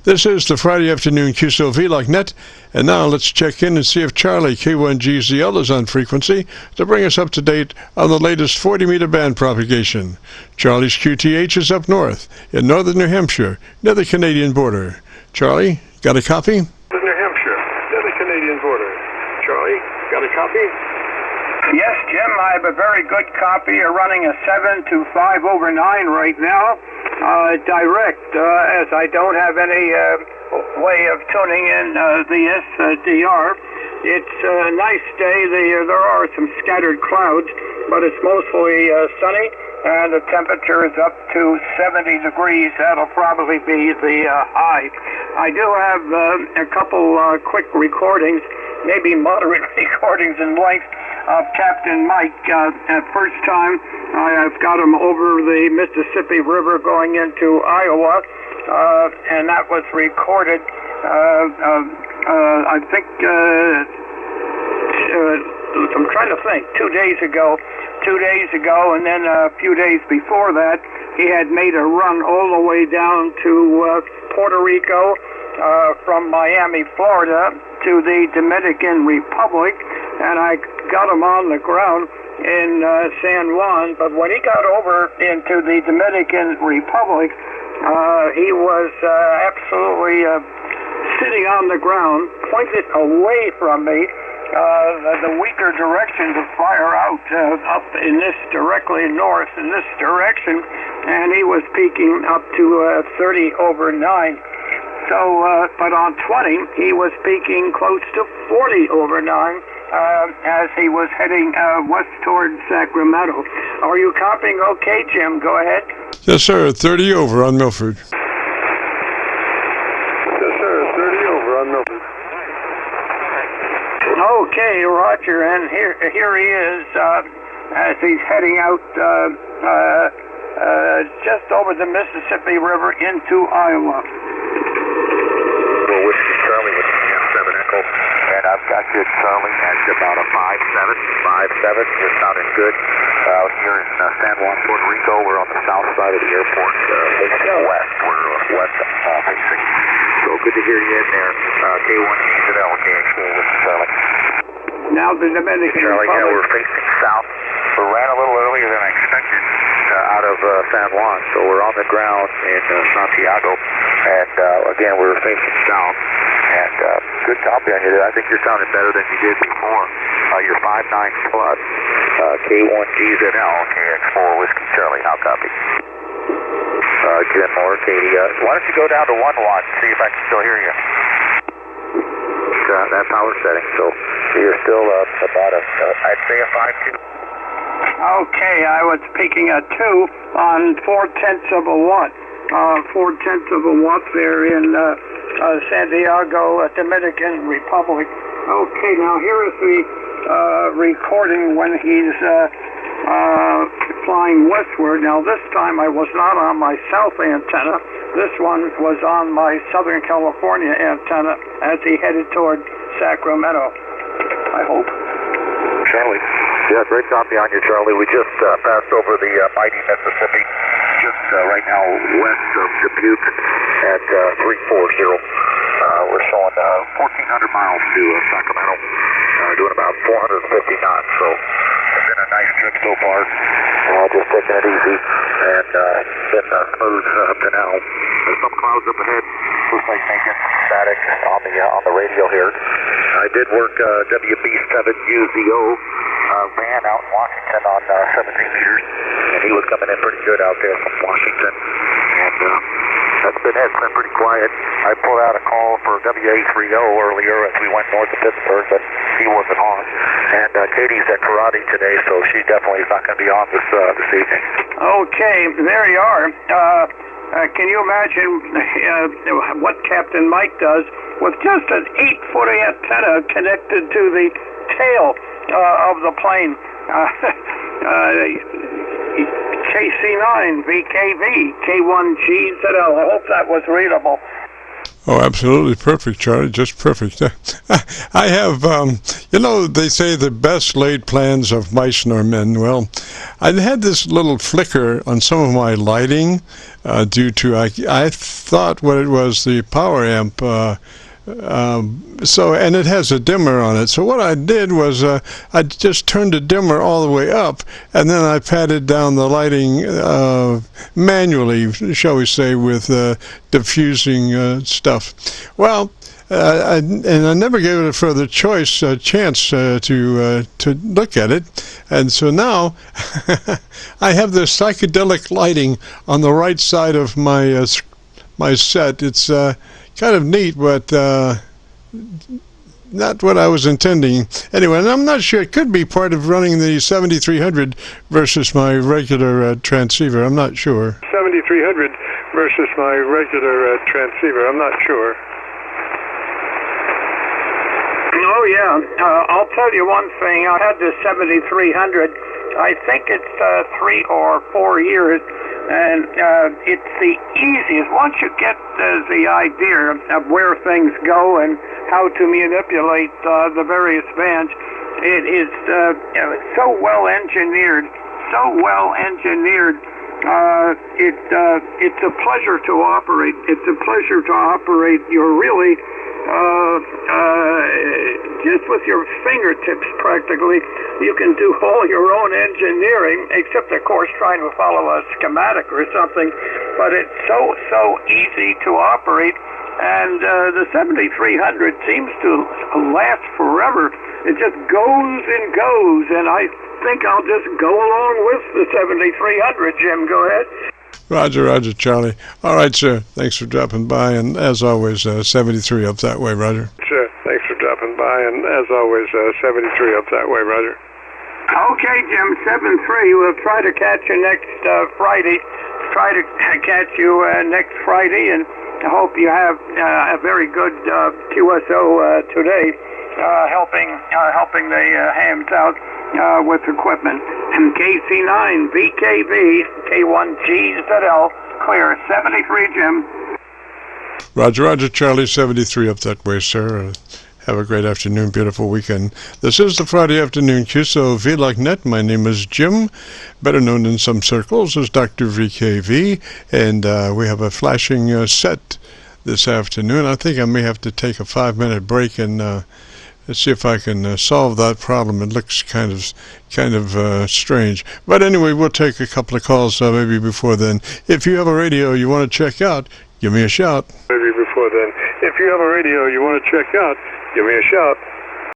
This is the Friday afternoon Qso-Vlog net, and now let's check in and see if CHARLEY-K1GZL is on frequency to bring us up to date on the latest 40-meter band propagation. Charlie's QTH is up north in northern New Hampshire, near the Canadian border. Charlie, got a copy? New Hampshire, near the Canadian border. Charlie, got a copy? Yes, Jim, I have a very good copy. You're running a 7 to 5 over 9 right now. Direct, as I don't have any way of tuning in the SDR. It's a nice day. There are some scattered clouds, but it's mostly sunny, and the temperature is up to 70 degrees. That'll probably be the high. I do have a couple quick recordings, maybe moderate recordings in length, of Captain Mike. First time I've got him over the Mississippi River going into Iowa, and that was recorded, I think, I'm trying to think, 2 days ago, and then a few days before that, he had made a run all the way down to Puerto Rico, from Miami, Florida, to the Dominican Republic, and I got him on the ground in San Juan. But when he got over into the Dominican Republic, he was absolutely sitting on the ground, pointed away from me, the weaker direction to fire out up in this directly north in this direction, and he was peaking up to 30 over 9. So, but on 20, he was peaking close to 40 over 9 as he was heading west toward Sacramento. Are you copying okay, Jim? Go ahead. Yes, sir. 30 over on Milford. Yes, sir. 30 over on Milford. Okay, Roger. And here he is as he's heading out just over the Mississippi River into Iowa. Whiskey Charlie with 7 Echo, and I've got you, Charlie, at about a 5-7. You're sounding good out here in San Juan, Puerto Rico. We're on the south side of the airport, facing west. We're west facing. So good to hear you in there. K1GZL, KX4 with Charlie. Now the Dominican Charlie, Republic. yeah, we're facing south. We ran a little earlier than I expected out of San Juan, so we're on the ground in Santiago, and again, we're facing south, and good copy on you there. I think you're sounding better than you did before. You're 5.9 plus, K1GZL, KX4 Whiskey Charlie. How copy? Jim or Katie, why don't you go down to 1 watt and see if I can still hear you? That power setting, so you're still about I'd say a 5.2. Okay, I was peaking at 2 on 0.4 of a watt. 0.4 of a watt there in Santiago, Dominican Republic. Okay, now here is the recording when he's flying westward. Now this time I was not on my south antenna. This one was on my Southern California antenna as he headed toward Sacramento, I hope. Charlie. Yeah, great copy on you, Charlie. We just passed over the mighty Mississippi, just right now west of Dubuque at 340. We're showing 1,400 miles to Sacramento, doing about 450 knots. So it's been a nice trip so far. Just taking it easy, and been smooth up to now. There's some clouds up ahead. Looks like making static on the radio here. I did work WB7UZO. Ran out in Washington on 17 meters, and he was coming in pretty good out there from Washington, and that's been it. It's been pretty quiet. I pulled out a call for WA30 earlier as we went north of Pittsburgh, but he wasn't on, and Katie's at karate today, so she definitely is not going to be on this evening. Okay, there you are. Can you imagine what Captain Mike does with just an 8-foot antenna connected to the tail of the plane? KC9VKV, K1GZL. I hope that was readable. Oh, absolutely perfect, Charlie. Just perfect. I have, they say the best laid plans of mice nor men. Well, I had this little flicker on some of my lighting due to, I thought what it was, the power amp. And it has a dimmer on it. So what I did was I just turned the dimmer all the way up, and then I patted down the lighting manually, shall we say, with diffusing stuff. Well, I never gave it a further chance to look at it, and so now I have this psychedelic lighting on the right side of my my set. It's kind of neat, but not what I was intending. Anyway, and I'm not sure. It could be part of running the 7300 versus my regular transceiver. I'm not sure. 7300 versus my regular transceiver. I'm not sure. Oh, yeah. I'll tell you one thing. I had this 7300. I think it's 3 or 4 years. And it's the easiest. Once you get the idea of where things go and how to manipulate the various bands, it is so well engineered. It's a pleasure to operate. It's a pleasure to operate. You're really just with your fingertips practically, you can do all your own engineering, except of course trying to follow a schematic or something. But it's so easy to operate, and the 7300 seems to last forever. It just goes and goes, and I think I'll just go along with the 7300. Jim, go ahead. Roger, Charlie. All right, sir. Thanks for dropping by, and as always, 73 up that way, Roger. Sure. Thanks for dropping by, and as always, 73 up that way, Roger. Okay, Jim, 73. We'll try to catch you next Friday. Try to catch you next Friday, and I hope you have a very good QSO today, helping the hams out with equipment. And KC9VKV, K1GZL, clear. 73, Jim. Roger, Charlie, 73 up that way, sir. Have a great afternoon, beautiful weekend. This is the Friday afternoon Qso-Vlog net. My name is Jim, better known in some circles as Dr. VKV, and we have a flashing set this afternoon. I think I may have to take a 5-minute break and see if I can solve that problem. It looks kind of strange. But anyway, we'll take a couple of calls maybe before then. If you have a radio you want to check out, give me a shout. Maybe before then. If you have a radio you want to check out, give me a shout.